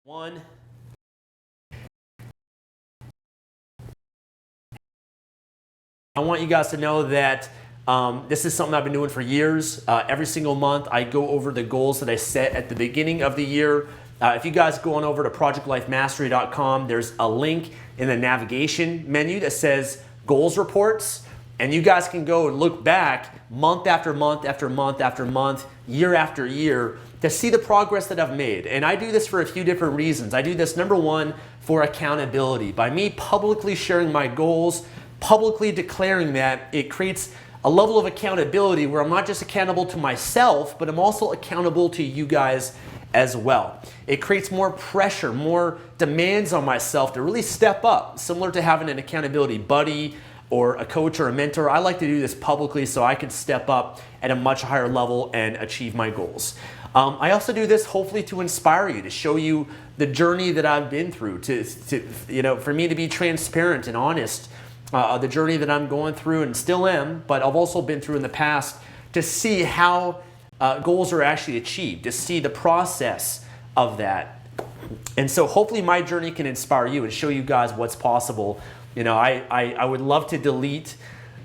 One. I want you guys to know that this is something I've been doing for years. Every single month, I go over the goals that I set at the beginning of the year. If you guys go on over to projectlifemastery.com, there's a link in the navigation menu that says goals reports. And you guys can go and look back month after month after month after month, year after year, to see the progress that I've made. And I do this for a few different reasons. I do this, number one, for accountability. By me publicly sharing my goals, publicly declaring that, it creates a level of accountability where I'm not just accountable to myself, but I'm also accountable to you guys as well. It creates more pressure, more demands on myself to really step up, similar to having an accountability buddy or a coach or a mentor. I like to do this publicly so I can step up at a much higher level and achieve my goals. I also do this hopefully to inspire you, to show you the journey that I've been through, for me to be transparent and honest, the journey that I'm going through and still am, but I've also been through in the past, to see how goals are actually achieved, to see the process of that. And so hopefully my journey can inspire you and show you guys what's possible. You know, I would love to delete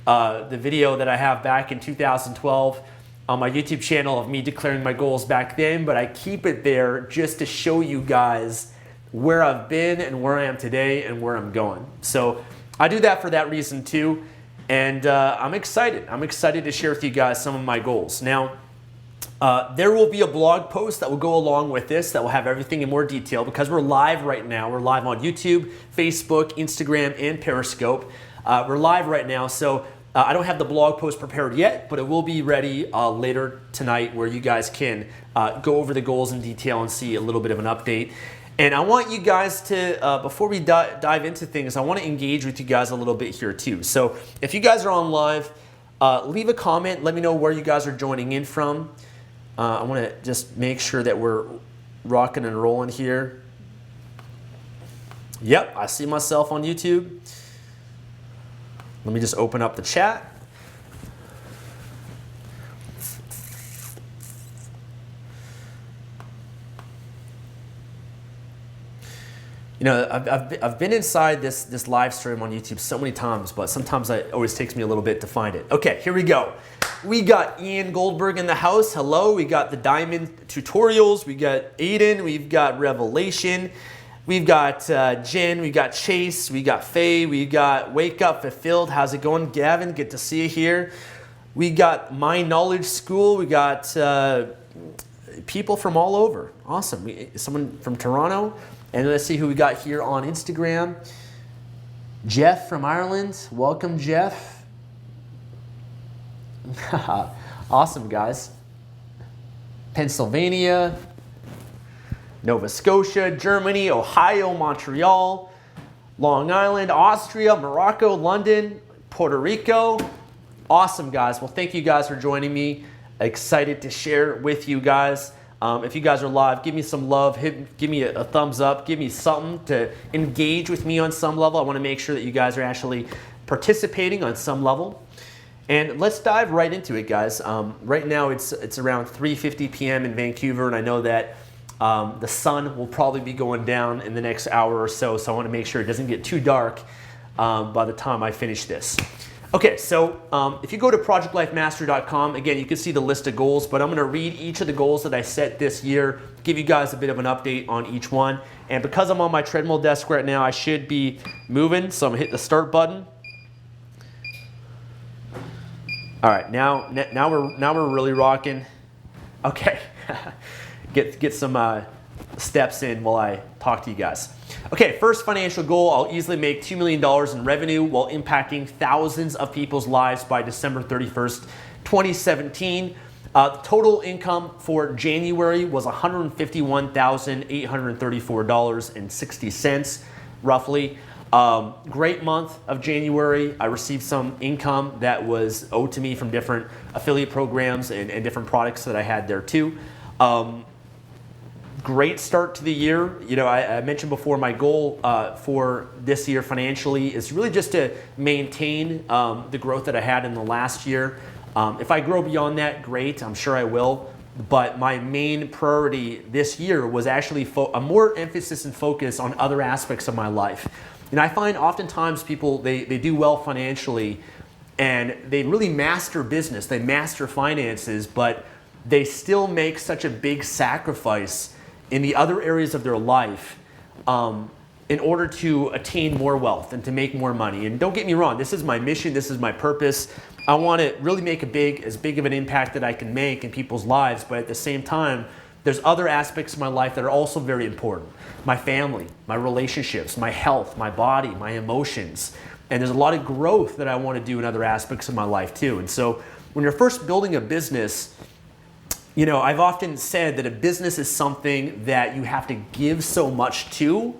the video that I have back in 2012 on my YouTube channel of me declaring my goals back then, but I keep it there just to show you guys where I've been and where I am today and where I'm going. So I do that for that reason too, and I'm excited. I'm excited to share with you guys some of my goals. Now, there will be a blog post that will go along with this that will have everything in more detail, because we're live right now. We're live on YouTube, Facebook, Instagram, and Periscope. We're live right now, so I don't have the blog post prepared yet, but it will be ready later tonight, where you guys can go over the goals in detail and see a little bit of an update. And I want you guys to, before we dive into things, I want to engage with you guys a little bit here too. So if you guys are on live, leave a comment. Let me know where you guys are joining in from. I want to just make sure that we're rocking and rolling here. Yep, I see myself on YouTube. Let me just open up the chat. You know, I've been inside this live stream on YouTube so many times, but sometimes it always takes me a little bit to find it. Okay, here we go. We got Ian Goldberg in the house. Hello. We got the Diamond Tutorials. We got Aiden. We've got Revelation. We've got Jen. We got Chase. We got Faye. We got Wake Up Fulfilled. How's it going, Gavin? Good to see you here. We got My Knowledge School. We got people from all over. Awesome. Someone from Toronto. And let's see who we got here on Instagram. Jeff from Ireland. Welcome, Jeff. Awesome, guys. Pennsylvania, Nova Scotia, Germany, Ohio, Montreal, Long Island, Austria, Morocco, London, Puerto Rico. Awesome, guys. Well, thank you guys for joining me. Excited to share with you guys. If you guys are live, give me some love, give me a thumbs up, give me something to engage with me on some level. I want to make sure that you guys are actually participating on some level. And let's dive right into it, guys. Right now it's around 3:50 p.m. in Vancouver, and I know that the sun will probably be going down in the next hour or so, so I want to make sure it doesn't get too dark by the time I finish this. Okay, so if you go to projectlifemastery.com, again, you can see the list of goals, but I'm going to read each of the goals that I set this year, give you guys a bit of an update on each one. And because I'm on my treadmill desk right now, I should be moving, so I'm going to hit the start button. All right, now we're really rocking. Okay, get some steps in while I talk to you guys. Okay, first financial goal, I'll easily make $2 million in revenue while impacting thousands of people's lives by December 31st, 2017. Total income for January was $151,834.60, roughly. Great month of January. I received some income that was owed to me from different affiliate programs and different products that I had there too. Great start to the year. You know, I mentioned before my goal for this year financially is really just to maintain the growth that I had in the last year. If I grow beyond that, great. I'm sure I will. but my main priority this year was actually a more emphasis and focus on other aspects of my life. And I find oftentimes people, they do well financially and they really master business, they master finances, but they still make such a big sacrifice in the other areas of their life in order to attain more wealth and to make more money. And don't get me wrong, this is my mission, this is my purpose. I want to really make as big of an impact that I can make in people's lives, but at the same time, there's other aspects of my life that are also very important. My family, my relationships, my health, my body, my emotions. And there's a lot of growth that I want to do in other aspects of my life too. And so when you're first building a business, I've often said that a business is something that you have to give so much to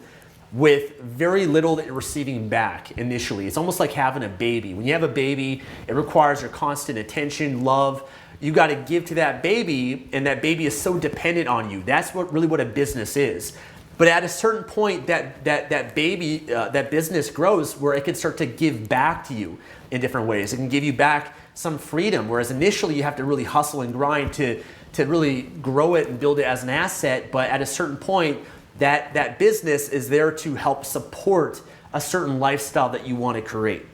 with very little that you're receiving back initially. It's almost like having a baby. When you have a baby, it requires your constant attention, love. You got to give to that baby, and that baby is so dependent on you. That's really what a business is. But at a certain point, that baby, that business grows where it can start to give back to you in different ways. It can give you back some freedom, whereas initially you have to really hustle and grind to really grow it and build it as an asset. But at a certain point, that business is there to help support a certain lifestyle that you want to create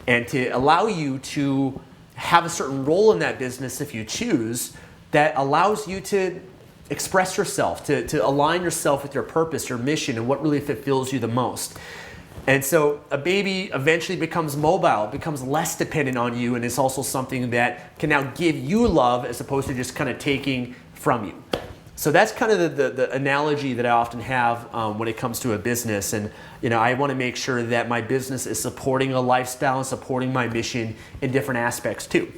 and to allow you to have a certain role in that business if you choose that allows you to express yourself, to align yourself with your purpose, your mission, and what really fulfills you the most. And so a baby eventually becomes mobile, becomes less dependent on you, and it's also something that can now give you love as opposed to just kind of taking from you. So that's kind of the analogy that I often have when it comes to a business. And I want to make sure that my business is supporting a lifestyle and supporting my mission in different aspects too.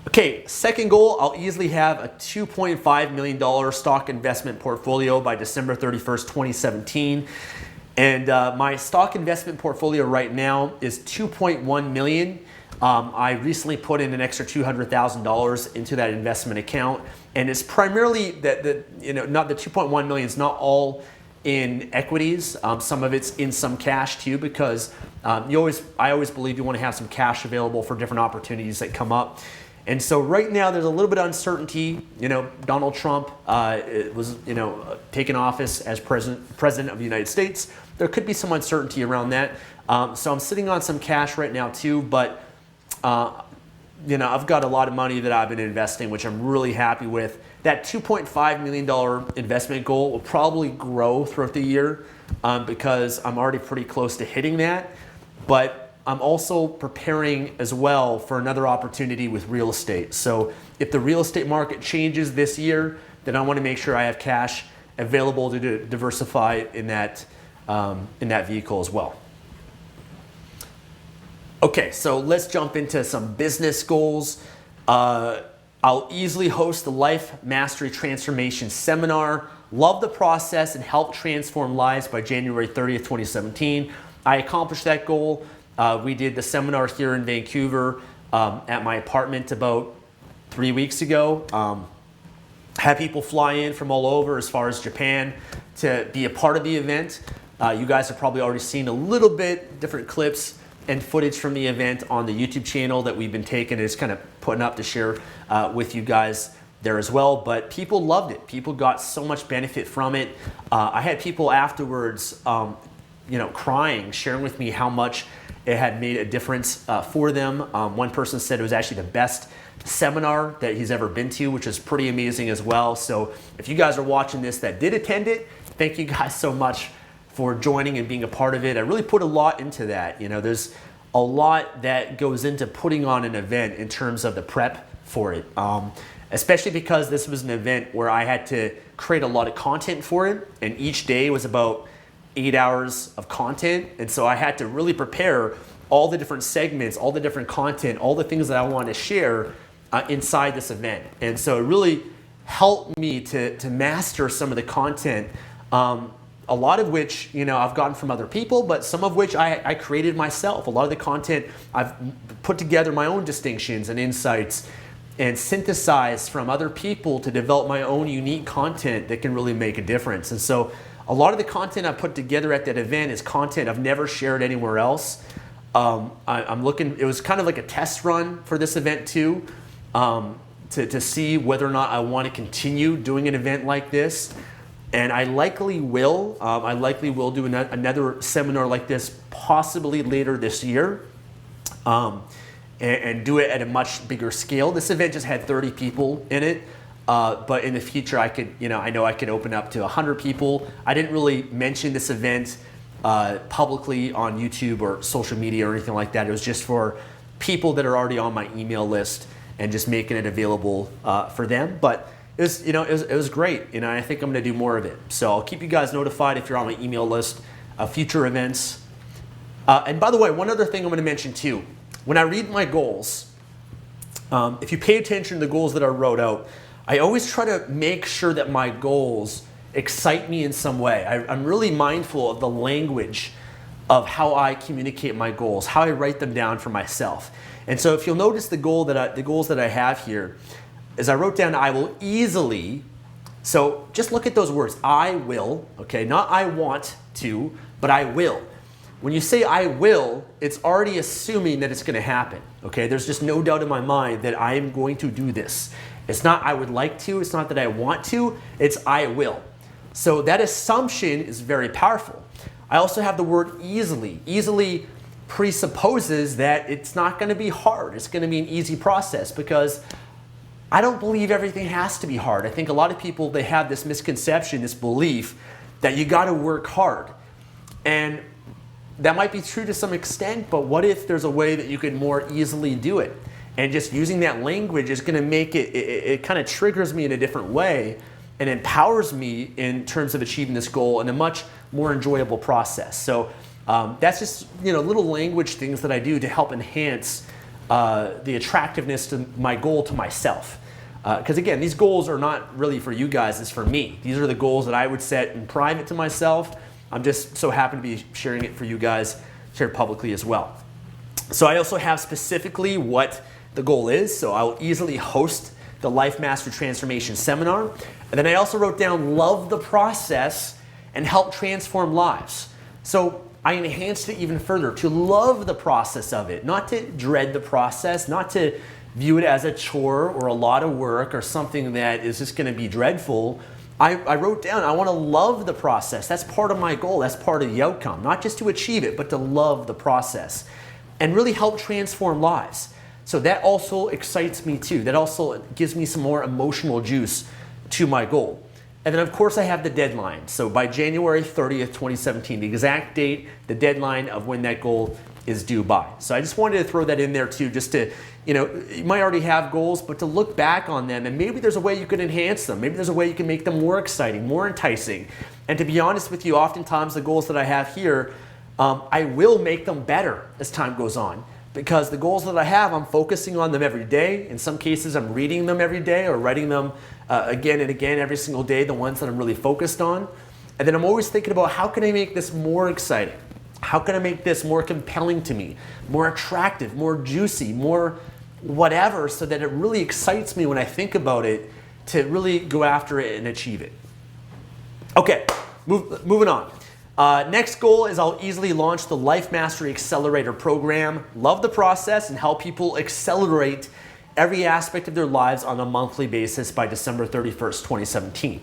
Okay, second goal, I'll easily have a $2.5 million stock investment portfolio by December 31st, 2017. And my stock investment portfolio right now is $2.1 million. I recently put in an extra $200,000 into that investment account, and it's primarily not the 2.1 million is not all in equities. Some of it's in some cash too, because I always believe you want to have some cash available for different opportunities that come up. And so right now there's a little bit of uncertainty. Donald Trump was taken office as president of the United States. There could be some uncertainty around that. So I'm sitting on some cash right now too, but I've got a lot of money that I've been investing, which I'm really happy with. That $2.5 million investment goal will probably grow throughout the year because I'm already pretty close to hitting that. But I'm also preparing as well for another opportunity with real estate. So if the real estate market changes this year, then I want to make sure I have cash available to diversify in that vehicle as well. Okay, so let's jump into some business goals. I'll easily host the Life Mastery Transformation Seminar. Love the process and help transform lives by January 30th, 2017. I accomplished that goal. We did the seminar here in Vancouver at my apartment about 3 weeks ago. Had people fly in from all over as far as Japan to be a part of the event. You guys have probably already seen a little bit different clips and footage from the event on the YouTube channel that we've been taking and just kind of putting up to share with you guys there as well. But people loved it. People got so much benefit from it. I had people afterwards, crying, sharing with me how much it had made a difference for them. One person said it was actually the best seminar that he's ever been to, which is pretty amazing as well. So if you guys are watching this that did attend it, thank you guys so much for joining and being a part of it. I really put a lot into that. There's a lot that goes into putting on an event in terms of the prep for it, especially because this was an event where I had to create a lot of content for it, and each day was about 8 hours of content. And so I had to really prepare all the different segments, all the different content, all the things that I want to share inside this event. And so it really helped me to master some of the content, a lot of which I've gotten from other people, but some of which I created myself. A lot of the content I've put together my own distinctions and insights and synthesized from other people to develop my own unique content that can really make a difference. And so a lot of the content I put together at that event is content I've never shared anywhere else. I'm looking, it was kind of like a test run for this event too. to see whether or not I want to continue doing an event like this. And I likely will. I likely will do another seminar like this possibly later this year, and do it at a much bigger scale. This event just had 30 people in it, but in the future I could, I know I could open up to 100 people. I didn't really mention this event publicly on YouTube or social media or anything like that. It was just for people that are already on my email list and just making it available for them. But it was great. I think I'm going to do more of it. So I'll keep you guys notified if you're on my email list of future events. And by the way, one other thing I'm going to mention too. When I read my goals, if you pay attention to the goals that I wrote out, I always try to make sure that my goals excite me in some way. I'm really mindful of the language of how I communicate my goals, how I write them down for myself. And so if you'll notice the goals that I have here, is I wrote down I will easily, so just look at those words, I will, okay, not I want to, but I will. When you say I will, it's already assuming that it's going to happen, okay? There's just no doubt in my mind that I am going to do this. It's not I would like to, it's not that I want to, it's I will. So that assumption is very powerful. I also have the word easily. Easily presupposes that it's not going to be hard. It's going to be an easy process because I don't believe everything has to be hard. I think a lot of people, they have this misconception, this belief that you got to work hard. And that might be true to some extent, but what if there's a way that you could more easily do it? And just using that language is going to make it kind of triggers me in a different way and empowers me in terms of achieving this goal in a much more enjoyable process. So that's just little language things that I do to help enhance the attractiveness to my goal to myself. Because again, these goals are not really for you guys, it's for me. These are the goals that I would set in private to myself. I'm just so happy to be sharing it for you guys, shared publicly as well. So I also have specifically what the goal is. So I will easily host the Life Mastery Transformation Seminar. And then I also wrote down love the process and help transform lives. So I enhanced it even further to love the process of it, not to dread the process, not to view it as a chore or a lot of work or something that is just going to be dreadful. I wrote down, I want to love the process. That's part of my goal. That's part of the outcome. Not just to achieve it, but to love the process and really help transform lives. So that also excites me too. That also gives me some more emotional juice to my goal. And then of course I have the deadline. So by January 30th, 2017, the exact date, the deadline of when that goal is due by. So I just wanted to throw that in there too, just to, you might already have goals, but to look back on them and maybe there's a way you could enhance them. Maybe there's a way you can make them more exciting, more enticing. And to be honest with you, oftentimes the goals that I have here, I will make them better as time goes on. Because the goals that I have, I'm focusing on them every day. In some cases, I'm reading them every day or writing them again and again every single day, the ones that I'm really focused on. And then I'm always thinking about how can I make this more exciting? How can I make this more compelling to me, more attractive, more juicy, more whatever, so that it really excites me when I think about it to really go after it and achieve it. Okay, moving on. Next goal is I'll easily launch the Life Mastery Accelerator program. Love the process and help people accelerate every aspect of their lives on a monthly basis by December 31st, 2017.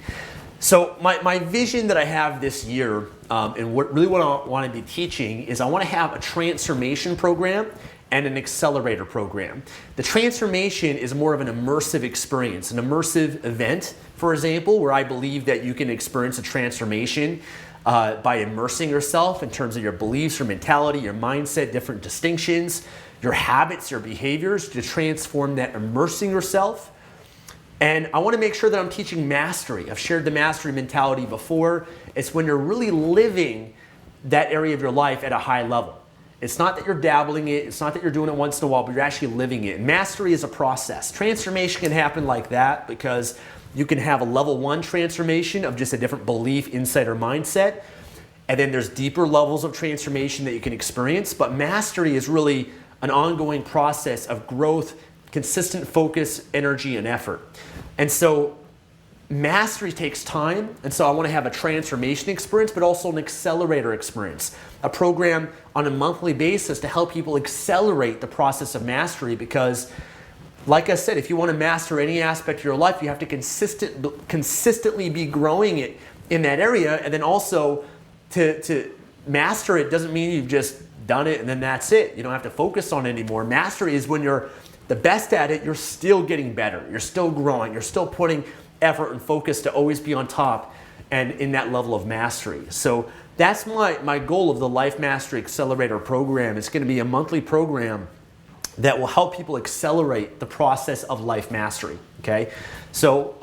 So my vision that I have this year and what I want to be teaching is I want to have a transformation program and an accelerator program. The transformation is more of an immersive experience, an immersive event, for example, where I believe that you can experience a transformation by immersing yourself in terms of your beliefs, your mentality, your mindset, different distinctions, your habits, your behaviors, to transform that, immersing yourself. And I want to make sure that I'm teaching mastery. I've shared the mastery mentality before. It's when you're really living that area of your life at a high level. It's not that you're dabbling it. It's not that you're doing it once in a while, but you're actually living it. Mastery is a process. Transformation can happen like that because you can have a level 1 transformation of just a different belief, insight, or mindset. And then there's deeper levels of transformation that you can experience. But mastery is really an ongoing process of growth, consistent focus, energy, and effort. And so mastery takes time. And so I want to have a transformation experience, but also an accelerator experience, a program on a monthly basis to help people accelerate the process of mastery, because like I said, if you want to master any aspect of your life, you have to consistently be growing it in that area. And then also to master it doesn't mean you've just done it and then that's it. You don't have to focus on it anymore. Mastery is when you're the best at it, you're still getting better. You're still growing. You're still putting effort and focus to always be on top and in that level of mastery. So that's my goal of the Life Mastery Accelerator program. It's going to be a monthly program that will help people accelerate the process of life mastery, okay? So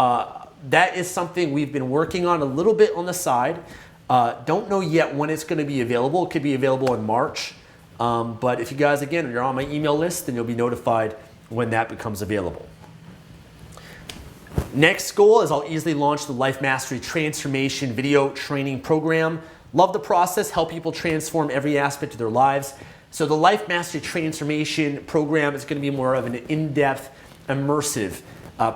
that is something we've been working on a little bit on the side. Don't know yet when it's gonna be available. It could be available in March. But if you guys, again, you're on my email list, then you'll be notified when that becomes available. Next goal is I'll easily launch the Life Mastery Transformation Video Training Program. Love the process, help people transform every aspect of their lives. So the Life Mastery Transformation Program is going to be more of an in-depth, immersive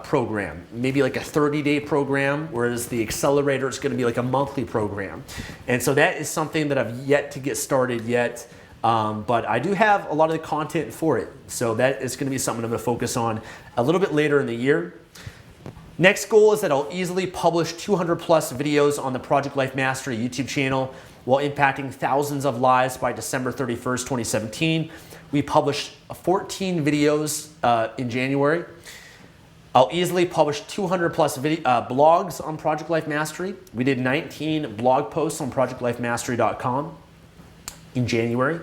program, maybe like a 30-day program, whereas the Accelerator is going to be like a monthly program. And so that is something that I've yet to get started yet, but I do have a lot of the content for it. So that is going to be something I'm going to focus on a little bit later in the year. Next goal is that I'll easily publish 200 plus videos on the Project Life Mastery YouTube channel while impacting thousands of lives by December 31st, 2017. We published 14 videos in January. I'll easily publish 200 plus blogs on Project Life Mastery. We did 19 blog posts on projectlifemastery.com in January.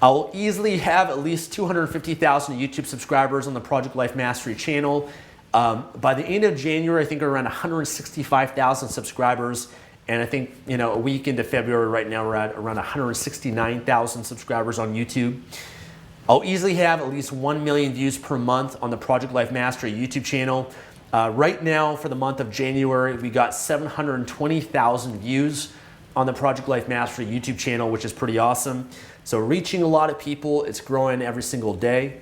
I'll easily have at least 250,000 YouTube subscribers on the Project Life Mastery channel. By the end of January, I think we're around 165,000 subscribers. And I think, a week into February right now, we're at around 169,000 subscribers on YouTube. I'll easily have at least 1 million views per month on the Project Life Mastery YouTube channel. Right now, for the month of January, we got 720,000 views on the Project Life Mastery YouTube channel, which is pretty awesome. So reaching a lot of people, it's growing every single day.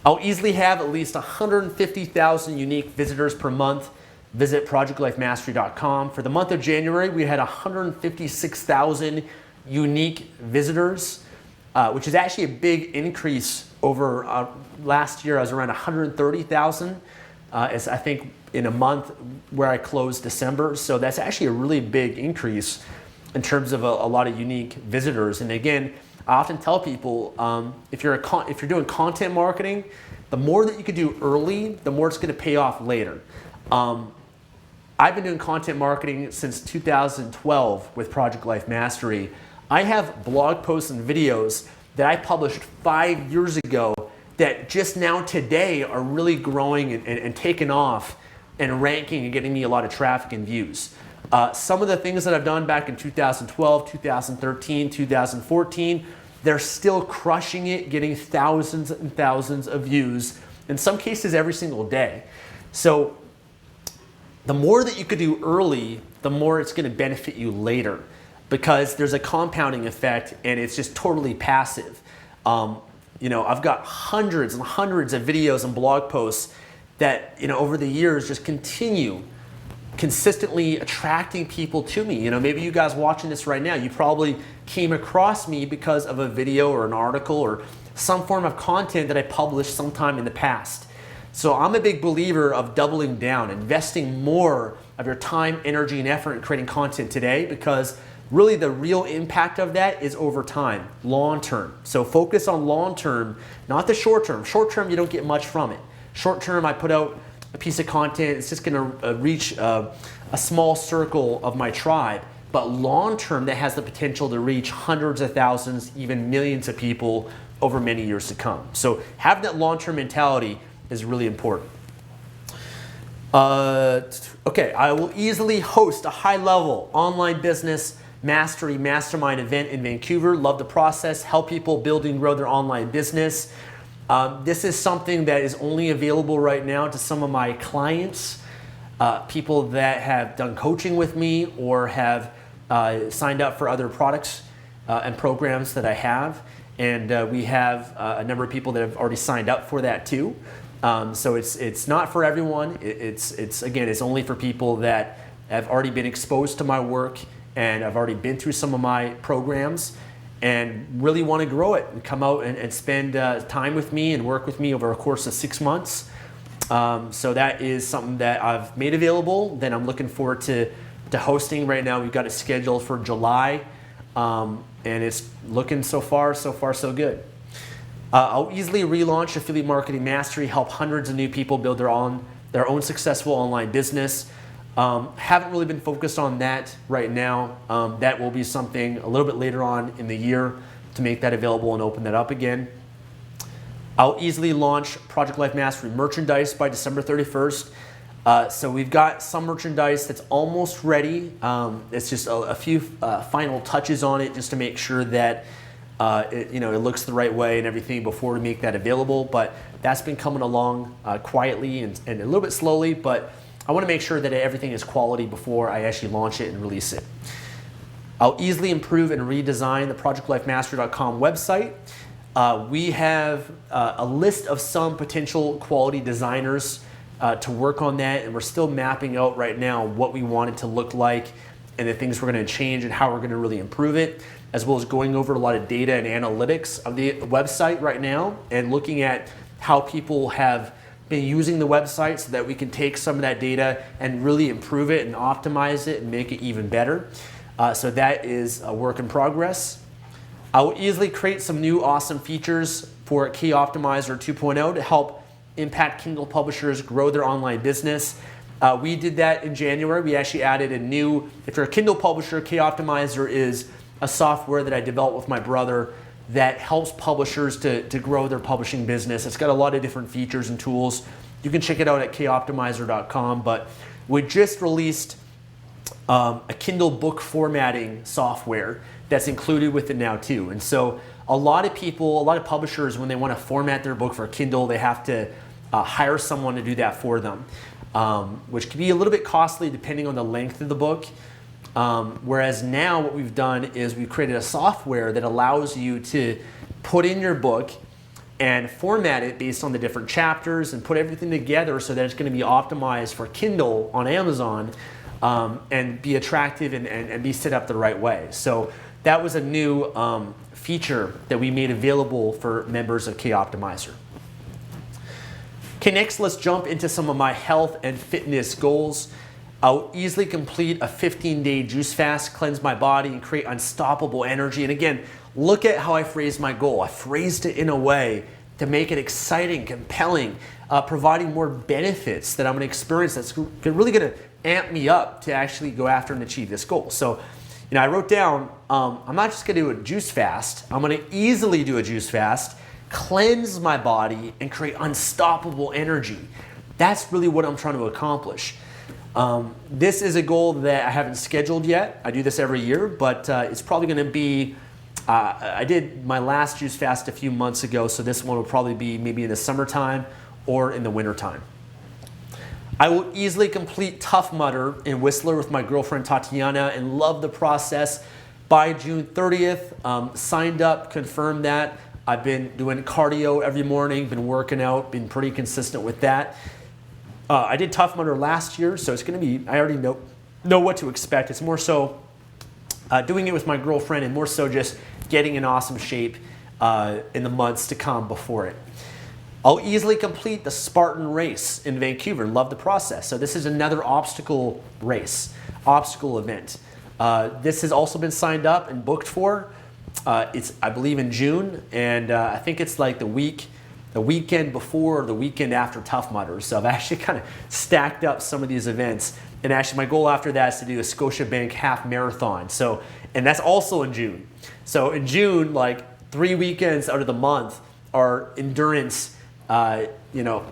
I'll easily have at least 150,000 unique visitors per month. Visit projectlifemastery.com. For the month of January, we had 156,000 unique visitors, which is actually a big increase over last year. I was around 130,000, as I think in a month where I closed December. So that's actually a really big increase in terms of a lot of unique visitors. And again, I often tell people, if you're doing content marketing, the more that you can do early, the more it's going to pay off later. I've been doing content marketing since 2012 with Project Life Mastery. I have blog posts and videos that I published 5 years ago that just now today are really growing and taking off and ranking and getting me a lot of traffic and views. Some of the things that I've done back in 2012, 2013, 2014, they're still crushing it, getting thousands and thousands of views, in some cases every single day. So the more that you could do early, the more it's going to benefit you later, because there's a compounding effect and it's just totally passive. I've got hundreds and hundreds of videos and blog posts that, over the years just continue consistently attracting people to me. Maybe you guys watching this right now, you probably came across me because of a video or an article or some form of content that I published sometime in the past. So I'm a big believer of doubling down, investing more of your time, energy, and effort in creating content today, because really the real impact of that is over time, long term. So focus on long term, not the short term. Short term, you don't get much from it. Short term, I put out a piece of content, it's just gonna reach a small circle of my tribe. But long term, that has the potential to reach hundreds of thousands, even millions of people over many years to come. So having that long-term mentality is really important. Okay, I will easily host a high-level online business mastery mastermind event in Vancouver. Love the process, help people build and grow their online business. This is something that is only available right now to some of my clients, people that have done coaching with me or have signed up for other products and programs that I have. And we have a number of people that have already signed up for that too. So it's not for everyone. It's only for people that have already been exposed to my work and I've already been through some of my programs. and really want to grow it and come out and spend time with me and work with me over a course of 6 months. So that is something that I've made available that I'm looking forward to hosting. Right now we've got it scheduled for July, and it's looking so far so good. I'll easily relaunch Affiliate Marketing Mastery, help hundreds of new people build their own successful online business. Haven't really been focused on that right now. That will be something a little bit later on in the year to make that available and open that up again. I'll easily launch Project Life Mastery merchandise by December 31st. So we've got some merchandise that's almost ready. It's just a few final touches on it just to make sure that it looks the right way and everything before we make that available. But that's been coming along quietly and a little bit slowly, but I want to make sure that everything is quality before I actually launch it and release it. I'll easily improve and redesign the ProjectLifeMastery.com website. We have a list of some potential quality designers to work on that, and we're still mapping out right now what we want it to look like and the things we're going to change and how we're going to really improve it, as well as going over a lot of data and analytics of the website right now and looking at how people have been using the website so that we can take some of that data and really improve it and optimize it and make it even better. So that is a work in progress. I will easily create some new awesome features for Key Optimizer 2.0 to help impact Kindle publishers grow their online business. We did that in January. We actually added a new, if you're a Kindle publisher, Key Optimizer is a software that I developed with my brother that helps publishers to grow their publishing business. It's got a lot of different features and tools. You can check it out at koptimizer.com, but we just released a Kindle book formatting software that's included with it now too. And so a lot of publishers, when they want to format their book for Kindle, they have to hire someone to do that for them, which can be a little bit costly depending on the length of the book. Whereas now what we've done is we've created a software that allows you to put in your book and format it based on the different chapters and put everything together so that it's going to be optimized for Kindle on Amazon and be attractive and be set up the right way. So that was a new feature that we made available for members of Key Optimizer. Okay, next let's jump into some of my health and fitness goals. I'll easily complete a 15-day juice fast, cleanse my body, and create unstoppable energy. And again, look at how I phrased my goal. I phrased it in a way to make it exciting, compelling, providing more benefits that I'm going to experience that's really going to amp me up to actually go after and achieve this goal. So, I wrote down, I'm not just going to do a juice fast. I'm going to easily do a juice fast, cleanse my body, and create unstoppable energy. That's really what I'm trying to accomplish. This is a goal that I haven't scheduled yet. I do this every year, but it's probably going to be, I did my last juice fast a few months ago, so this one will probably be maybe in the summertime or in the wintertime. I will easily complete Tough Mudder in Whistler with my girlfriend Tatiana and love the process by June 30th. Signed up, confirmed that. I've been doing cardio every morning, been working out, been pretty consistent with that. I did Tough Mudder last year, so it's going to be, I already know what to expect. It's more so doing it with my girlfriend and more so just getting in awesome shape in the months to come before it. I'll easily complete the Spartan race in Vancouver. Love the process. So this is another obstacle race, obstacle event. This has also been signed up and booked for. It's, I believe, in June, and I think it's like the weekend before or the weekend after Tough Mudder. So I've actually kind of stacked up some of these events. And actually my goal after that is to do a Scotiabank half marathon. So, and that's also in June. So in June, like 3 weekends out of the month are endurance,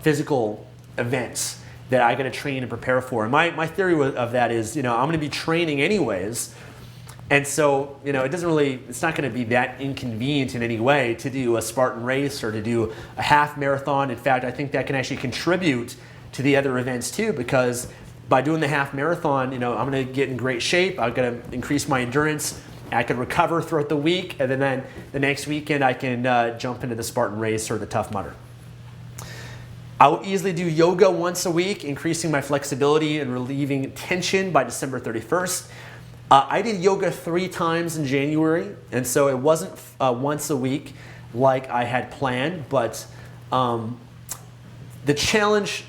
physical events that I got to train and prepare for. And my theory of that is, I'm going to be training anyways. And so, it's not going to be that inconvenient in any way to do a Spartan race or to do a half marathon. In fact, I think that can actually contribute to the other events too, because by doing the half marathon, I'm going to get in great shape. I'm going to increase my endurance. I can recover throughout the week. And then the next weekend, I can jump into the Spartan race or the Tough Mudder. I will easily do yoga once a week, increasing my flexibility and relieving tension by December 31st. I did yoga 3 times in January, and so it wasn't once a week like I had planned, but the challenge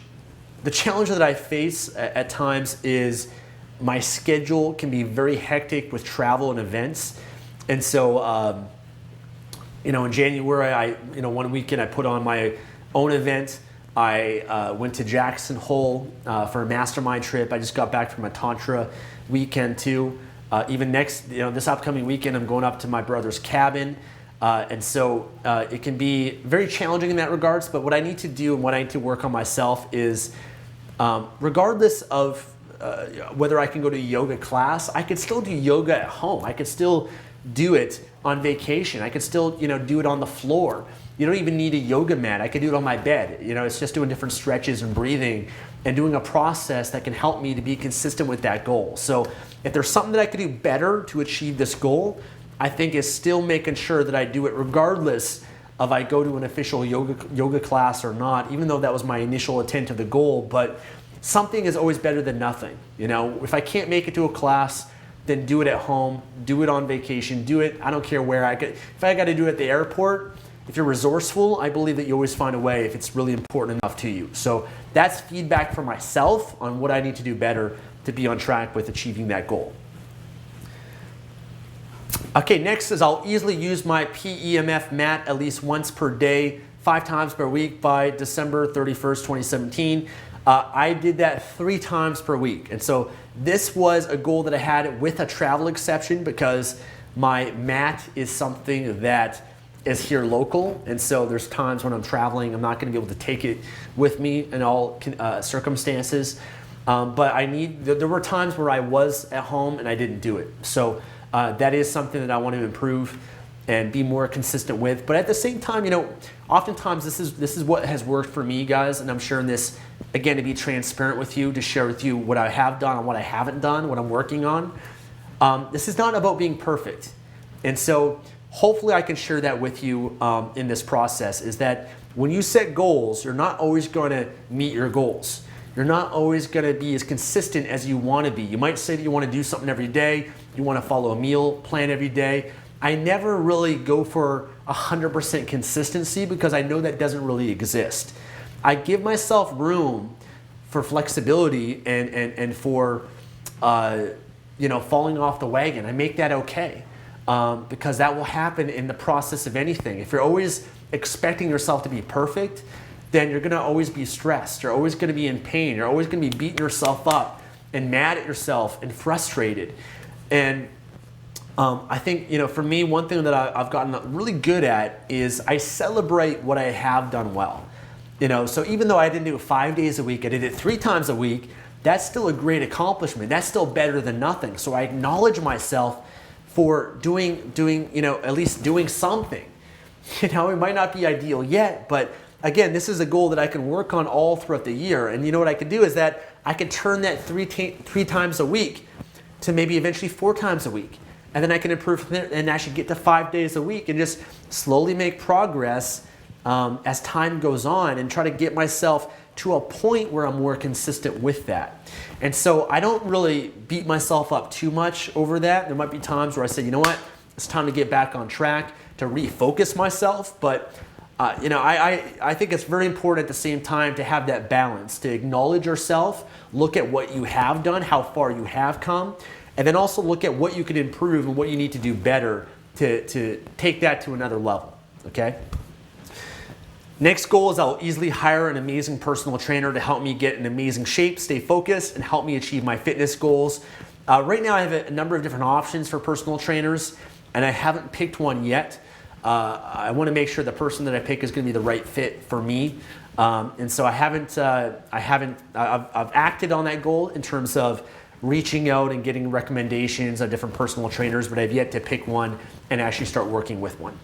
that I face at times is my schedule can be very hectic with travel and events. And so, in January, one weekend I put on my own event. I went to Jackson Hole for a mastermind trip. I just got back from a Tantra weekend too. Even this upcoming weekend, I'm going up to my brother's cabin. And so it can be very challenging in that regards, but what I need to do and what I need to work on myself is, regardless of whether I can go to a yoga class, I could still do yoga at home. I could still do it on vacation. I could still, do it on the floor. You don't even need a yoga mat. I could do it on my bed. It's just doing different stretches and breathing and doing a process that can help me to be consistent with that goal. So if there's something that I could do better to achieve this goal, I think is still making sure that I do it regardless of I go to an official yoga class or not, even though that was my initial intent of the goal. But something is always better than nothing. If I can't make it to a class, then do it at home, do it on vacation, do it, I don't care where. If I got to do it at the airport, if you're resourceful, I believe that you always find a way if it's really important enough to you. So that's feedback for myself on what I need to do better to be on track with achieving that goal. Okay, next is I'll easily use my PEMF mat at least once per day, 5 times per week by December 31st, 2017. I did that 3 times per week. And so this was a goal that I had with a travel exception because my mat is something that is here local. And so there's times when I'm traveling, I'm not going to be able to take it with me in all circumstances. But there were times where I was at home and I didn't do it. So that is something that I want to improve and be more consistent with. But at the same time, oftentimes this is what has worked for me, guys, and I'm sharing this again to be transparent with you, to share with you what I have done and what I haven't done, what I'm working on. This is not about being perfect. And so hopefully I can share that with you in this process, is that when you set goals, you're not always going to meet your goals. You're not always going to be as consistent as you want to be. You might say that you want to do something every day, you want to follow a meal plan every day. I never really go for 100% consistency because I know that doesn't really exist. I give myself room for flexibility and for falling off the wagon. I make that okay because that will happen in the process of anything. If you're always expecting yourself to be perfect, then you're going to always be stressed. You're always going to be in pain. You're always going to be beating yourself up and mad at yourself and frustrated. And I think, for me, one thing that I've gotten really good at is I celebrate what I have done well. So even though I didn't do it 5 days a week, I did it 3 times a week, that's still a great accomplishment. That's still better than nothing. So I acknowledge myself for doing at least doing something. It might not be ideal yet, but again, this is a goal that I can work on all throughout the year. And what I can do is that I can turn that three times a week to maybe eventually 4 times a week. And then I can improve from there and actually get to 5 days a week and just slowly make progress as time goes on and try to get myself to a point where I'm more consistent with that. And so I don't really beat myself up too much over that. There might be times where I say, you know what, it's time to get back on track, to refocus myself. But I think it's very important at the same time to have that balance, to acknowledge yourself, look at what you have done, how far you have come, and then also look at what you can improve and what you need to do better to take that to another level, okay? Next goal is I'll easily hire an amazing personal trainer to help me get in amazing shape, stay focused, and help me achieve my fitness goals. Right now I have a number of different options for personal trainers, and I haven't picked one yet. I want to make sure the person that I pick is going to be the right fit for me. And so I've acted on that goal in terms of reaching out and getting recommendations of different personal trainers, but I've yet to pick one and actually start working with one.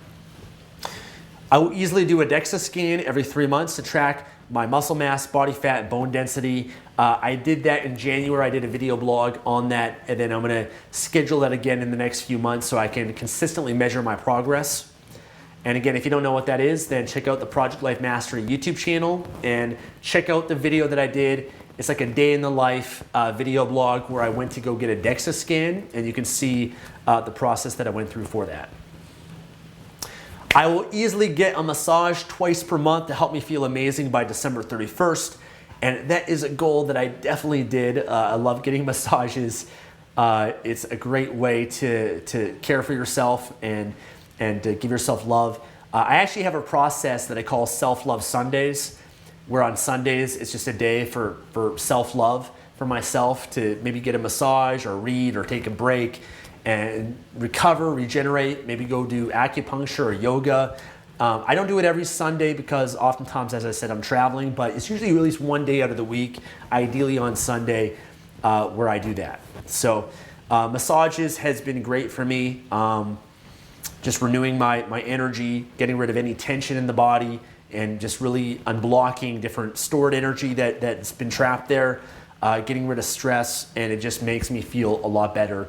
I will easily do a DEXA scan every 3 months to track my muscle mass, body fat, and bone density. I did that in January. I did a video blog on that, and then I'm going to schedule that again in the next few months so I can consistently measure my progress. And again, if you don't know what that is, then check out the Project Life Mastery YouTube channel and check out the video that I did It's like a day in the life video blog where I went to go get a DEXA scan, and you can see the process that I went through for that. I will easily get a massage twice per month to help me feel amazing by December 31st. And that is a goal that I definitely did. I love getting massages. It's a great way to care for yourself and to give yourself love. I actually have a process that I call Self-Love Sundays, where on Sundays it's just a day for self-love for myself, to maybe get a massage or read or take a break and recover, regenerate, maybe go do acupuncture or yoga. I don't do it every Sunday because oftentimes, as I said, I'm traveling, but it's usually at least one day out of the week, ideally on Sunday, where I do that. So massages has been great for me. Just renewing my energy, getting rid of any tension in the body, and just really unblocking different stored energy that's been trapped there, getting rid of stress, and it just makes me feel a lot better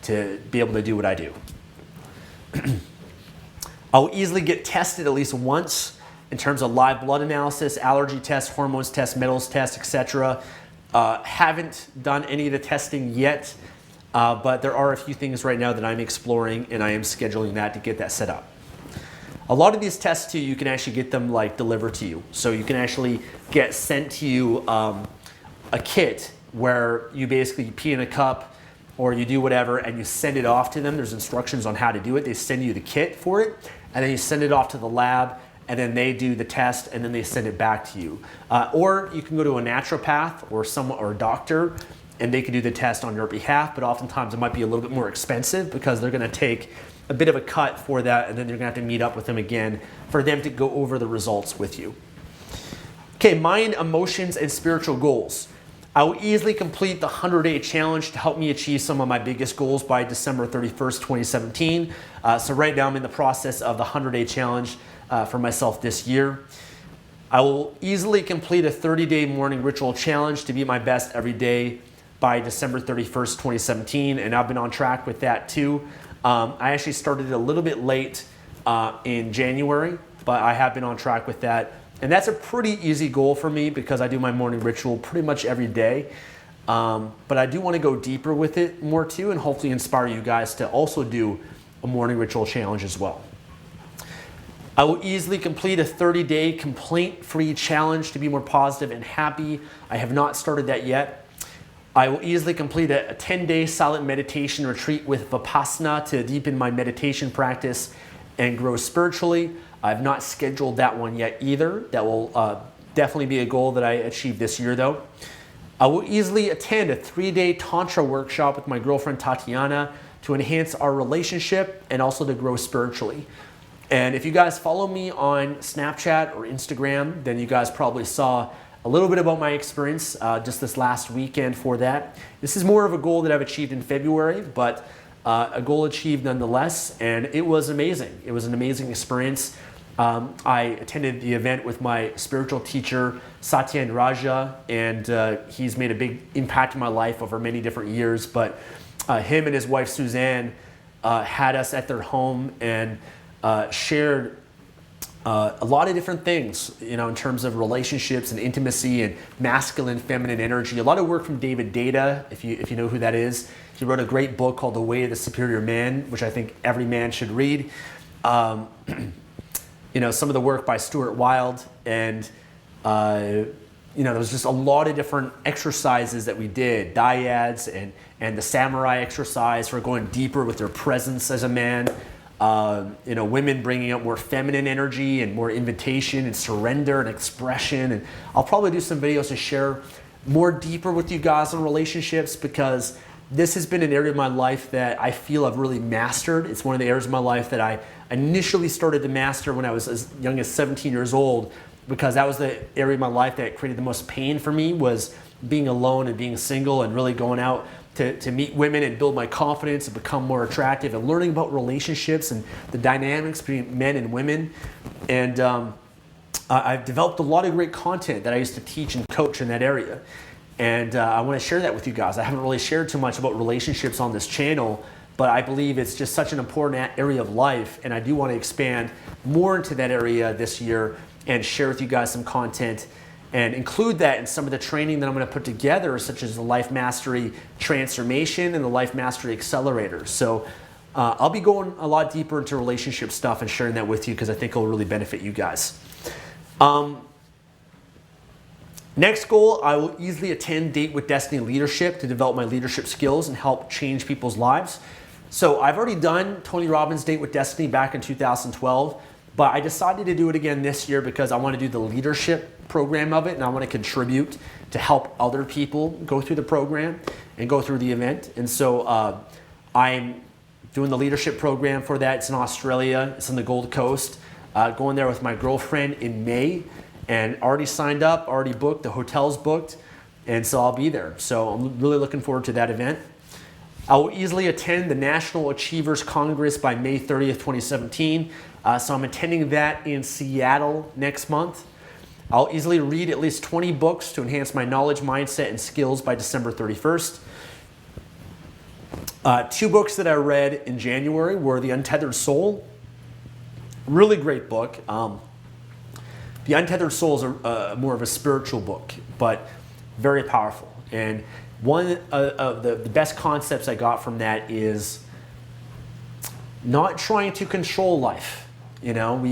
to be able to do what I do. I'll easily get tested at least once in terms of live blood analysis, allergy tests, hormones tests, metals tests, etc. Haven't done any of the testing yet, but there are a few things right now that I'm exploring, and I am scheduling that to get that set up. A lot of these tests too, you can actually get them like delivered to you. So you can actually get sent to you a kit where you basically pee in a cup, or you do whatever and you send it off to them. There's instructions on how to do it. They send you the kit for it, and then you send it off to the lab, and then they do the test, and then they send it back to you. Or you can go to a naturopath or a doctor, and they can do the test on your behalf, but oftentimes it might be a little bit more expensive because they're gonna take a bit of a cut for that, and then you're gonna have to meet up with them again for them to go over the results with you. Okay, mind, emotions, and spiritual goals. I will easily complete the 100-day challenge to help me achieve some of my biggest goals by December 31st, 2017. So right now I'm in the process of the 100-day challenge for myself this year. I will easily complete a 30-day morning ritual challenge to be my best every day by December 31st, 2017, and I've been on track with that too. I actually started a little bit late in January, but I have been on track with that. And that's a pretty easy goal for me because I do my morning ritual pretty much every day. But I do want to go deeper with it more too, and hopefully inspire you guys to also do a morning ritual challenge as well. I will easily complete a 30-day complaint-free challenge to be more positive and happy. I have not started that yet. I will easily complete a 10-day silent meditation retreat with Vipassana to deepen my meditation practice and grow spiritually. I've not scheduled that one yet either. That will definitely be a goal that I achieve this year though. I will easily attend a 3-day Tantra workshop with my girlfriend Tatiana to enhance our relationship and also to grow spiritually. And if you guys follow me on Snapchat or Instagram, then you guys probably saw a little bit about my experience just this last weekend for that. This is more of a goal that I've achieved in February, but a goal achieved nonetheless, and it was amazing. It was an amazing experience. I attended the event with my spiritual teacher, Satyen Raja, and he's made a big impact in my life over many different years, but him and his wife Suzanne had us at their home and shared a lot of different things, you know, in terms of relationships and intimacy and masculine, feminine energy. A lot of work from David Deida, if you know who that is. He wrote a great book called The Way of the Superior Man, which I think every man should read. You know, some of the work by Stuart Wilde, and you know, there was just a lot of different exercises that we did, dyads and the samurai exercise for going deeper with their presence as a man. You know, women bringing up more feminine energy and more invitation and surrender and expression. And I'll probably do some videos to share more deeper with you guys on relationships, because this has been an area of my life that I feel I've really mastered. It's one of the areas of my life that I initially started to master when I was as young as 17 years old, because that was the area of my life that created the most pain for me, was being alone and being single and really going out to meet women and build my confidence and become more attractive and learning about relationships and the dynamics between men and women. And I've developed a lot of great content that I used to teach and coach in that area. And I want to share that with you guys. I haven't really shared too much about relationships on this channel, but I believe it's just such an important area of life, and I do want to expand more into that area this year and share with you guys some content and include that in some of the training that I'm going to put together, such as the Life Mastery Transformation and the Life Mastery Accelerator. So I'll be going a lot deeper into relationship stuff and sharing that with you because I think it'll really benefit you guys. Next goal, I will easily attend Date with Destiny Leadership to develop my leadership skills and help change people's lives. So I've already done Tony Robbins' Date with Destiny back in 2012, but I decided to do it again this year because I want to do the leadership program of it, and I want to contribute to help other people go through the program and go through the event. And so I'm doing the leadership program for that. It's in Australia. It's on the Gold Coast. Going there with my girlfriend in May, and already signed up, already booked. The hotel's booked, and so I'll be there. So I'm really looking forward to that event. I will easily attend the National Achievers Congress by May 30th, 2017. So I'm attending that in Seattle next month. I'll easily read at least 20 books to enhance my knowledge, mindset, and skills by December 31st. 2 books that I read in January were The Untethered Soul. Really great book. The Untethered Soul is more of a spiritual book, but very powerful. And one of the best concepts I got from that is not trying to control life. You know,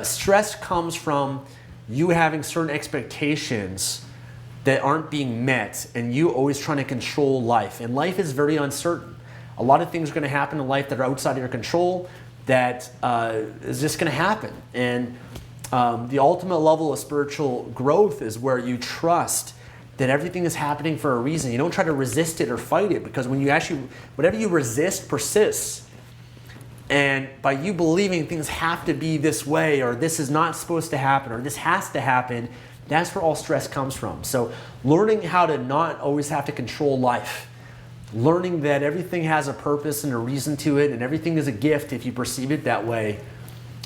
stress comes from you having certain expectations that aren't being met, and you always trying to control life. And life is very uncertain. A lot of things are going to happen in life that are outside of your control that is just going to happen. And the ultimate level of spiritual growth is where you trust that everything is happening for a reason. You don't try to resist it or fight it, because when you actually, whatever you resist persists. And by you believing things have to be this way, or this is not supposed to happen, or this has to happen, that's where all stress comes from. So learning how to not always have to control life. Learning that everything has a purpose and a reason to it, and everything is a gift if you perceive it that way.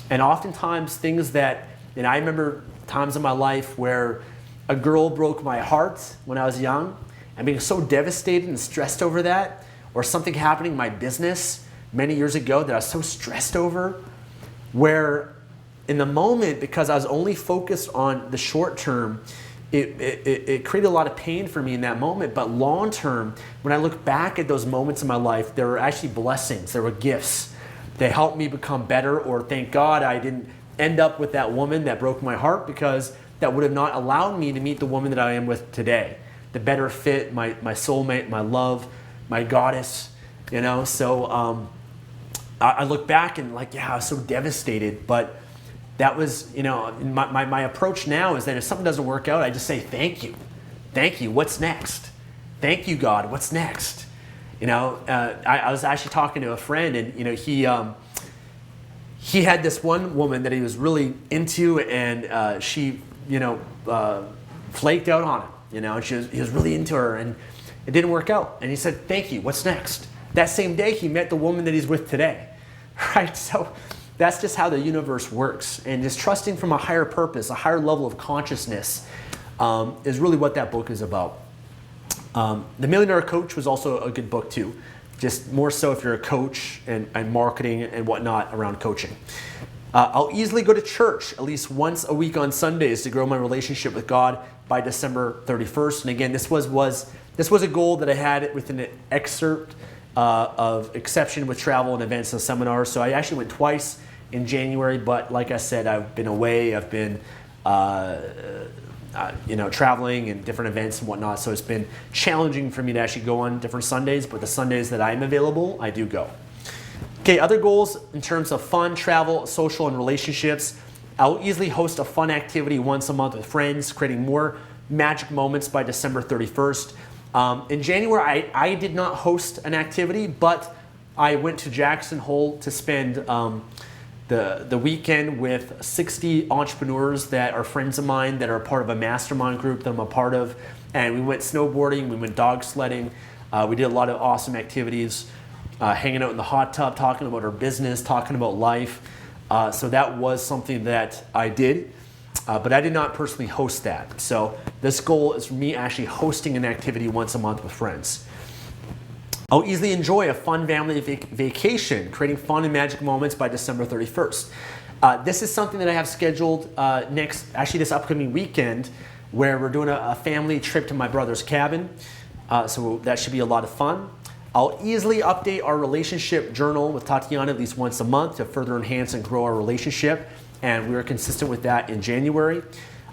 And oftentimes things that, and I remember times in my life where a girl broke my heart when I was young, and being so devastated and stressed over that, or something happening in my business many years ago that I was so stressed over, where in the moment, because I was only focused on the short term, it created a lot of pain for me in that moment. But long term, when I look back at those moments in my life, there were actually blessings, there were gifts that helped me become better, or thank God I didn't end up with that woman that broke my heart, because that would have not allowed me to meet the woman that I am with today. The better fit, my soulmate, my love, my goddess, you know. So I look back and like, yeah, I was so devastated, but that was, you know, my approach now is that if something doesn't work out, I just say, thank you. Thank you, what's next? Thank you, God, what's next? You know, I was actually talking to a friend, and, you know, he had this one woman that he was really into, and she, you know, flaked out on him, you know, and he was really into her, and it didn't work out. And he said, thank you, what's next? That same day, he met the woman that he's with today, right? So that's just how the universe works. And just trusting from a higher purpose, a higher level of consciousness, is really what that book is about. The Millionaire Coach was also a good book too. Just more so if you're a coach and marketing and whatnot around coaching. I'll easily go to church at least once a week on Sundays to grow my relationship with God by December 31st. And again, this was a goal that I had within an excerpt of Exception with Travel and Events and Seminars. So I actually went twice in January, but like I said, I've been away. I've been you know, traveling and different events and whatnot. So it's been challenging for me to actually go on different Sundays, but the Sundays that I'm available, I do go. Okay, other goals in terms of fun, travel, social, and relationships. I'll easily host a fun activity once a month with friends, creating more magic moments by December 31st. In January, I did not host an activity, but I went to Jackson Hole to spend the weekend with 60 entrepreneurs that are friends of mine that are part of a mastermind group that I'm a part of. And we went snowboarding, we went dog sledding, we did a lot of awesome activities, hanging out in the hot tub, talking about our business, talking about life. So that was something that I did. But I did not personally host that. So this goal is for me actually hosting an activity once a month with friends. I'll easily enjoy a fun family vacation, creating fun and magic moments by December 31st. This is something that I have scheduled this upcoming weekend, where we're doing a family trip to my brother's cabin. So that should be a lot of fun. I'll easily update our relationship journal with Tatiana at least once a month to further enhance and grow our relationship, and we were consistent with that in January.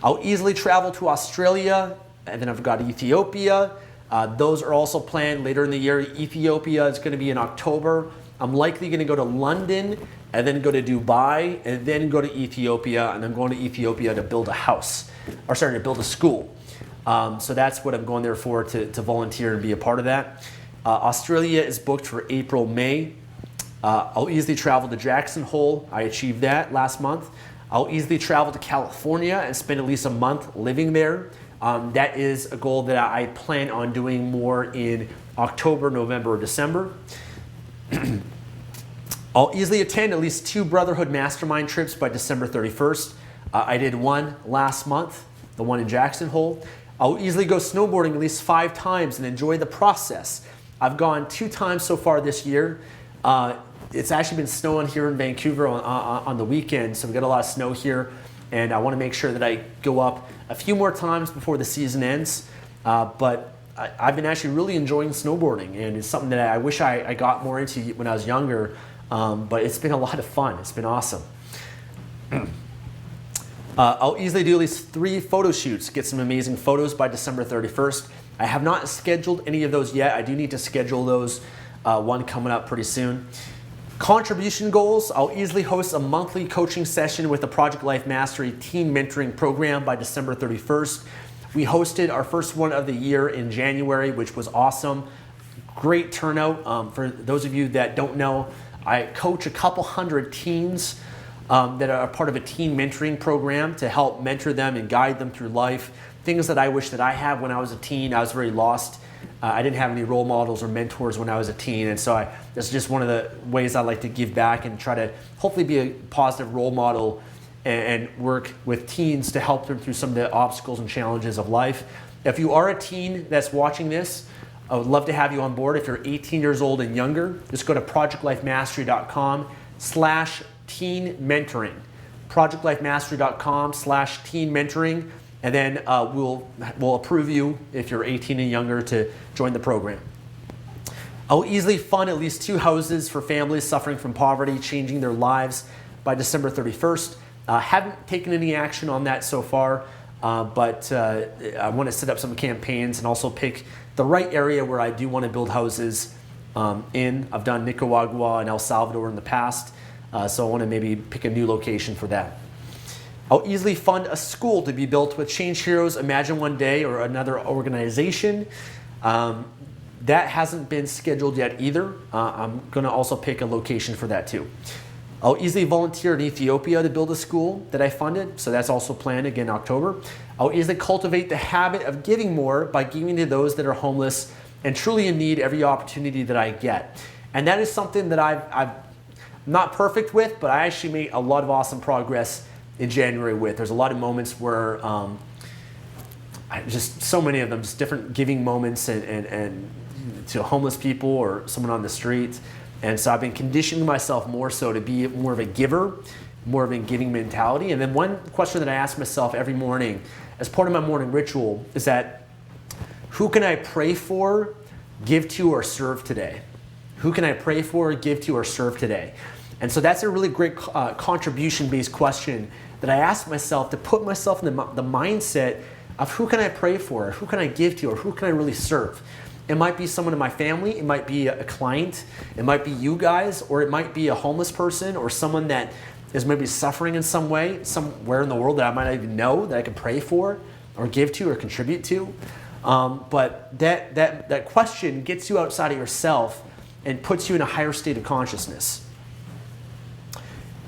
I'll easily travel to Australia, and then I've got Ethiopia. Those are also planned later in the year. Ethiopia is going to be in October. I'm likely going to go to London, and then go to Dubai, and then go to Ethiopia, and I'm going to Ethiopia to build a house, to build a school. So that's what I'm going there for, to volunteer and be a part of that. Australia is booked for April, May. I'll easily travel to Jackson Hole. I achieved that last month. I'll easily travel to California and spend at least a month living there. That is a goal that I plan on doing more in October, November, or December. I'll easily attend at least 2 Brotherhood Mastermind trips by December 31st. I did one last month, the one in Jackson Hole. I'll easily go snowboarding at least 5 times and enjoy the process. I've gone 2 times so far this year. It's actually been snowing here in Vancouver on the weekend, so we got a lot of snow here, and I want to make sure that I go up a few more times before the season ends. But I've been actually really enjoying snowboarding, and it's something that I wish I got more into when I was younger, but it's been a lot of fun. It's been awesome. I'll easily do at least 3 photo shoots, get some amazing photos by December 31st. I have not scheduled any of those yet. I do need to schedule those, one coming up pretty soon. Contribution goals, I'll easily host a monthly coaching session with the Project Life Mastery Team Mentoring Program by December 31st. We hosted our first one of the year in January, which was awesome. Great turnout. For those of you that don't know, I coach a couple hundred teens that are a part of a teen mentoring program to help mentor them and guide them through life. Things that I wish that I had when I was a teen. I was very lost. I didn't have any role models or mentors when I was a teen, and so that's just one of the ways I like to give back and try to hopefully be a positive role model and work with teens to help them through some of the obstacles and challenges of life. If you are a teen that's watching this, I would love to have you on board. If you're 18 years old and younger, just go to projectlifemastery.com/teen mentoring. projectlifemastery.com/teen mentoring. And then we'll approve you if you're 18 and younger to join the program. I'll easily fund at least 2 houses for families suffering from poverty, changing their lives by December 31st. Haven't taken any action on that so far, but I want to set up some campaigns and also pick the right area where I do want to build houses in. I've done Nicaragua and El Salvador in the past, so I want to maybe pick a new location for that. I'll easily fund a school to be built with Change Heroes, Imagine One Day, or another organization. That hasn't been scheduled yet either. I'm going to also pick a location for that too. I'll easily volunteer in Ethiopia to build a school that I funded, so that's also planned again in October. I'll easily cultivate the habit of giving more by giving to those that are homeless and truly in need every opportunity that I get. And that is something that I'm not perfect with, but I actually made a lot of awesome progress in January with. There's a lot of moments where just so many of them, just different giving moments and to homeless people or someone on the street. And so I've been conditioning myself more so to be more of a giver, more of a giving mentality. And then one question that I ask myself every morning as part of my morning ritual is that, who can I pray for, give to, or serve today? Who can I pray for, give to, or serve today? And so that's a really great contribution-based question that I ask myself to put myself in the mindset of who can I pray for, who can I give to, or who can I really serve? It might be someone in my family, it might be a client, it might be you guys, or it might be a homeless person or someone that is maybe suffering in some way, somewhere in the world that I might not even know that I can pray for or give to or contribute to. But that question gets you outside of yourself and puts you in a higher state of consciousness.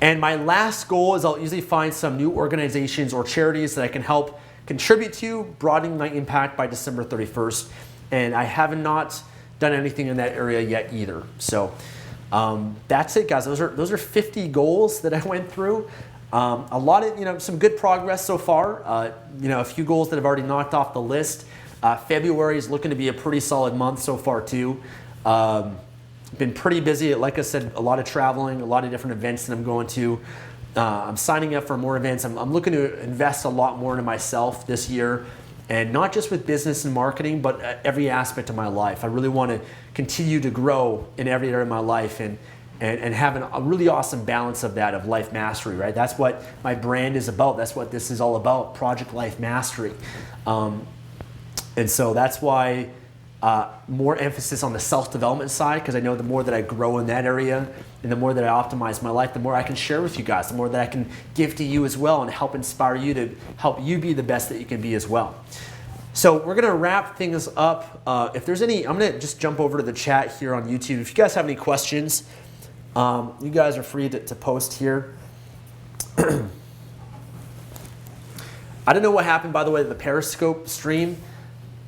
And my last goal is I'll usually find some new organizations or charities that I can help contribute to, broadening my impact by December 31st. And I have not done anything in that area yet either. So that's it, guys. Those are 50 goals that I went through. A lot of, some good progress so far. A few goals that I've already knocked off the list. February is looking to be a pretty solid month so far too. Been pretty busy. Like I said, a lot of traveling, a lot of different events that I'm going to. I'm signing up for more events. I'm looking to invest a lot more into myself this year, and not just with business and marketing, but every aspect of my life. I really want to continue to grow in every area of my life and have a really awesome balance of that, of life mastery, right? That's what my brand is about. That's what this is all about, Project Life Mastery. And so that's why more emphasis on the self-development side, because I know the more that I grow in that area and the more that I optimize my life, the more I can share with you guys, the more that I can give to you as well and help inspire you to help you be the best that you can be as well. So we're going to wrap things up. If there's any, I'm going to just jump over to the chat here on YouTube. If you guys have any questions, you guys are free to post here. I don't know what happened, by the way, to the Periscope stream.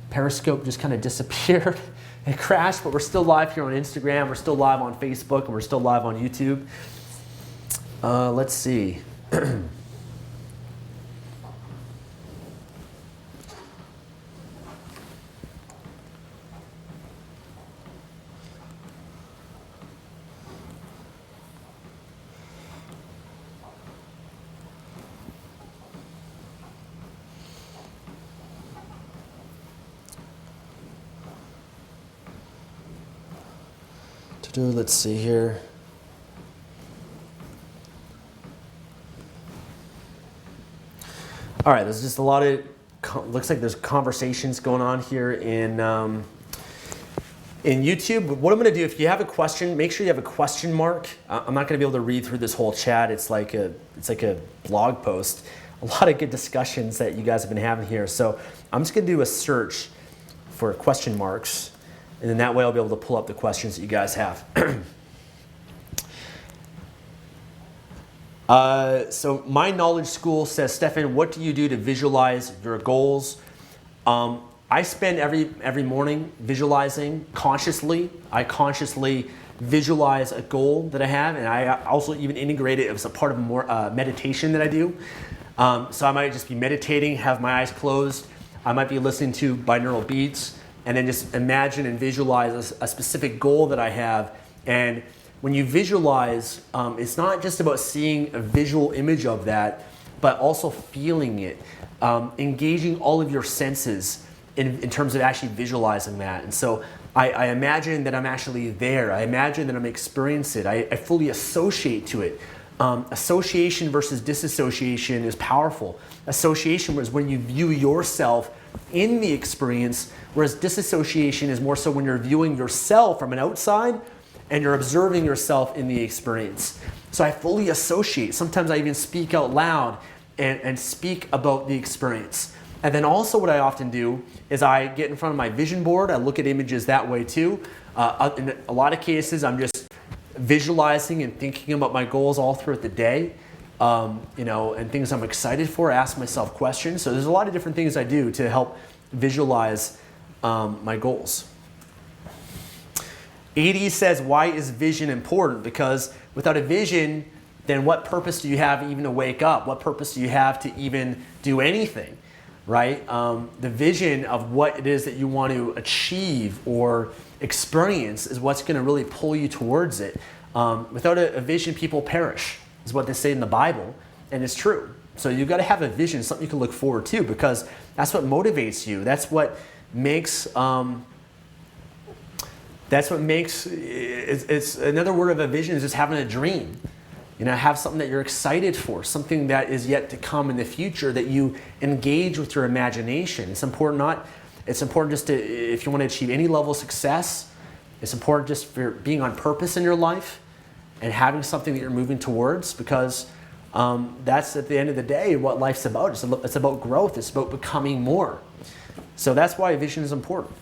Periscope just kind of disappeared. It crashed, but we're still live here on Instagram. We're still live on Facebook, and we're still live on YouTube. Let's see. Let's see here. All right, there's just a lot of, looks like there's conversations going on here in YouTube. But what I'm going to do, if you have a question, make sure you have a question mark. I'm not going to be able to read through this whole chat. It's like a blog post. A lot of good discussions that you guys have been having here. So I'm just going to do a search for question marks. And then that way I'll be able to pull up the questions that you guys have. So My Knowledge School says, Stefan, what do you do to visualize your goals? I spend every morning visualizing consciously. I consciously visualize a goal that I have, and I also even integrate it as a part of more meditation that I do. So I might just be meditating, have my eyes closed. I might be listening to binaural beats, and then just imagine and visualize a specific goal that I have. And when you visualize, it's not just about seeing a visual image of that, but also feeling it, engaging all of your senses in terms of actually visualizing that. And so I imagine that I'm actually there. I imagine that I'm experiencing it. I fully associate to it. Association versus disassociation is powerful. Association is when you view yourself in the experience, whereas disassociation is more so when you're viewing yourself from an outside and you're observing yourself in the experience. So I fully associate. Sometimes I even speak out loud and speak about the experience. And then also what I often do is I get in front of my vision board. I look at images that way too. In a lot of cases, I'm just visualizing and thinking about my goals all throughout the day. And things I'm excited for, I ask myself questions. So there's a lot of different things I do to help visualize my goals. 80 says, why is vision important? Because without a vision, then what purpose do you have even to wake up? What purpose do you have to even do anything, right? The vision of what it is that you want to achieve or experience is what's going to really pull you towards it. Without a vision, people perish, is what they say in the Bible, and it's true. So you've got to have a vision, something you can look forward to, because that's what motivates you. That's what makes, it's another word of a vision is just having a dream. Have something that you're excited for, something that is yet to come in the future that you engage with your imagination. It's important just to, if you want to achieve any level of success, it's important just for being on purpose in your life and having something that you're moving towards, because that's at the end of the day what life's about. It's about growth. It's about becoming more. So that's why vision is important.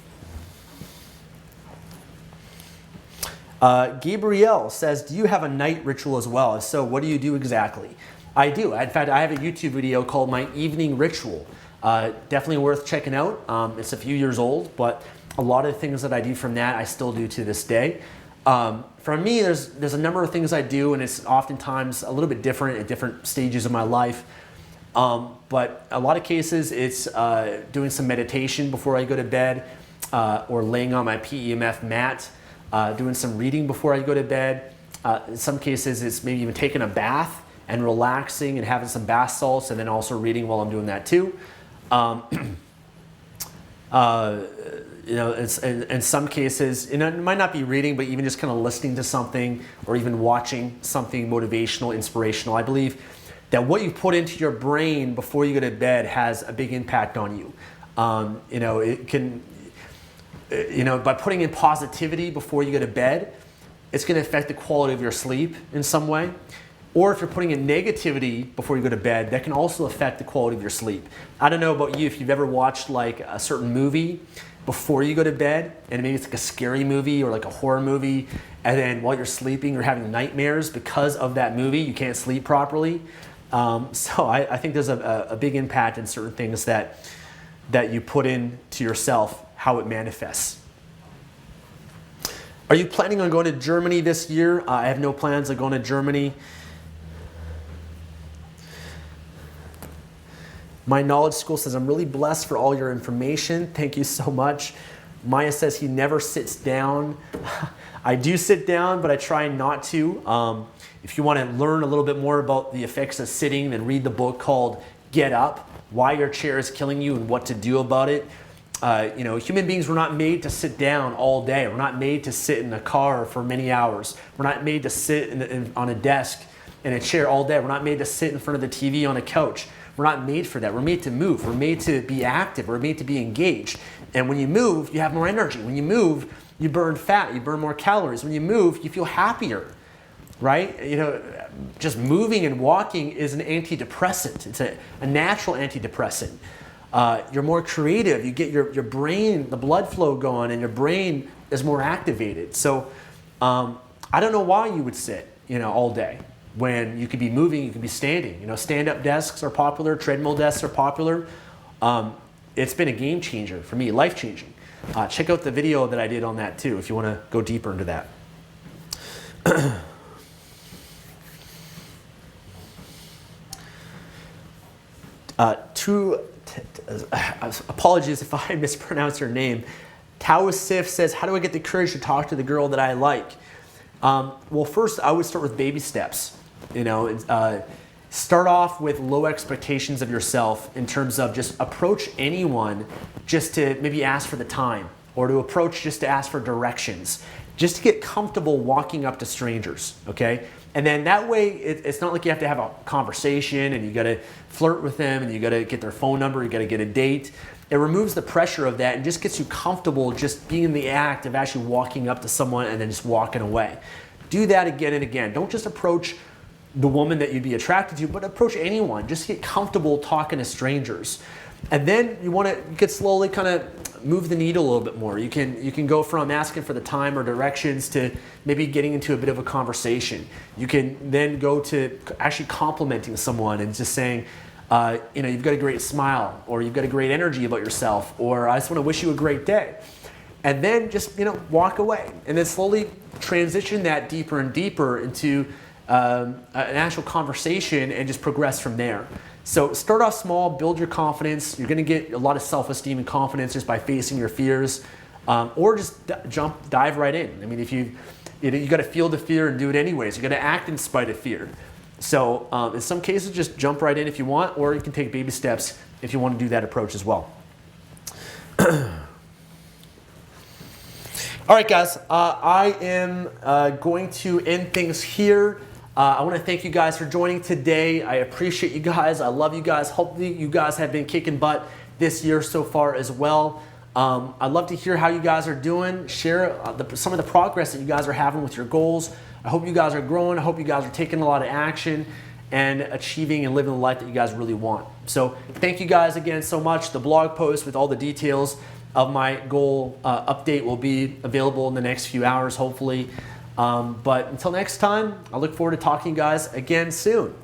Gabrielle says, do you have a night ritual as well? If so, what do you do exactly? I do. In fact, I have a YouTube video called My Evening Ritual. Definitely worth checking out. It's a few years old, but a lot of the things that I do from that I still do to this day. For me, there's a number of things I do, and it's oftentimes a little bit different at different stages of my life. But a lot of cases, it's doing some meditation before I go to bed, or laying on my PEMF mat, doing some reading before I go to bed. In some cases, it's maybe even taking a bath and relaxing and having some bath salts, and then also reading while I'm doing that too. You know, it's, in some cases, you know, it might not be reading, but even just kind of listening to something or even watching something motivational, inspirational. I believe that what you put into your brain before you go to bed has a big impact on you. You know, it can, you know, by putting in positivity before you go to bed, it's going to affect the quality of your sleep in some way. Or if you're putting in negativity before you go to bed, that can also affect the quality of your sleep. I don't know about you, if you've ever watched like a certain movie before you go to bed, and maybe it's like a scary movie or like a horror movie, and then while you're sleeping, you're having nightmares because of that movie, you can't sleep properly. So I think there's a big impact in certain things that you put into yourself, how it manifests. Are you planning on going to Germany this year? I have no plans of going to Germany. My Knowledge School says, I'm really blessed for all your information. Thank you so much. Maya says he never sits down. I do sit down, but I try not to. If you want to learn a little bit more about the effects of sitting, then read the book called Get Up, Why Your Chair is Killing You and What to Do About It. You know, human beings were not made to sit down all day. We're not made to sit in a car for many hours. We're not made to sit on a desk in a chair all day. We're not made to sit in front of the TV on a couch. We're not made for that. We're made to move. We're made to be active. We're made to be engaged. And when you move, you have more energy. When you move, you burn fat. You burn more calories. When you move, you feel happier, right? You know, just moving and walking is an antidepressant. It's a natural antidepressant. You're more creative. You get your brain, the blood flow going, and your brain is more activated. So I don't know why you would sit, you know, all day, when you could be moving, you could be standing. You know, stand-up desks are popular, treadmill desks are popular. It's been a game changer for me, life-changing. Check out the video that I did on that too, if you want to go deeper into that. Apologies if I mispronounce your name. Tawasif says, how do I get the courage to talk to the girl that I like? Well, first, I would start with baby steps. You know, start off with low expectations of yourself in terms of just approach anyone just to maybe ask for the time, or to approach just to ask for directions, just to get comfortable walking up to strangers, okay? And then that way, it's not like you have to have a conversation and you gotta flirt with them and you gotta get their phone number, you gotta get a date. It removes the pressure of that and just gets you comfortable just being in the act of actually walking up to someone and then just walking away. Do that again and again. Don't just approach the woman that you'd be attracted to, but approach anyone. Just get comfortable talking to strangers. And then you could slowly kind of move the needle a little bit more. You can go from asking for the time or directions to maybe getting into a bit of a conversation. You can then go to actually complimenting someone and just saying, you know, you've got a great smile, or you've got a great energy about yourself, or I just want to wish you a great day. And then just, you know, walk away. And then slowly transition that deeper and deeper into an actual conversation and just progress from there. So start off small, build your confidence. You're going to get a lot of self-esteem and confidence just by facing your fears, or just dive right in. I mean, if you got to feel the fear and do it anyways. You got to act in spite of fear. So in some cases, just jump right in if you want, or you can take baby steps if you want to do that approach as well. All right, guys, I am going to end things here. I want to thank you guys for joining today. I appreciate you guys. I love you guys. Hopefully you guys have been kicking butt this year so far as well. I'd love to hear how you guys are doing. Share some of the progress that you guys are having with your goals. I hope you guys are growing. I hope you guys are taking a lot of action and achieving and living the life that you guys really want. So thank you guys again so much. The blog post with all the details of my goal update will be available in the next few hours, hopefully. But until next time, I look forward to talking to you guys again soon.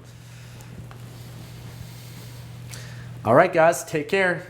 All right, guys, take care.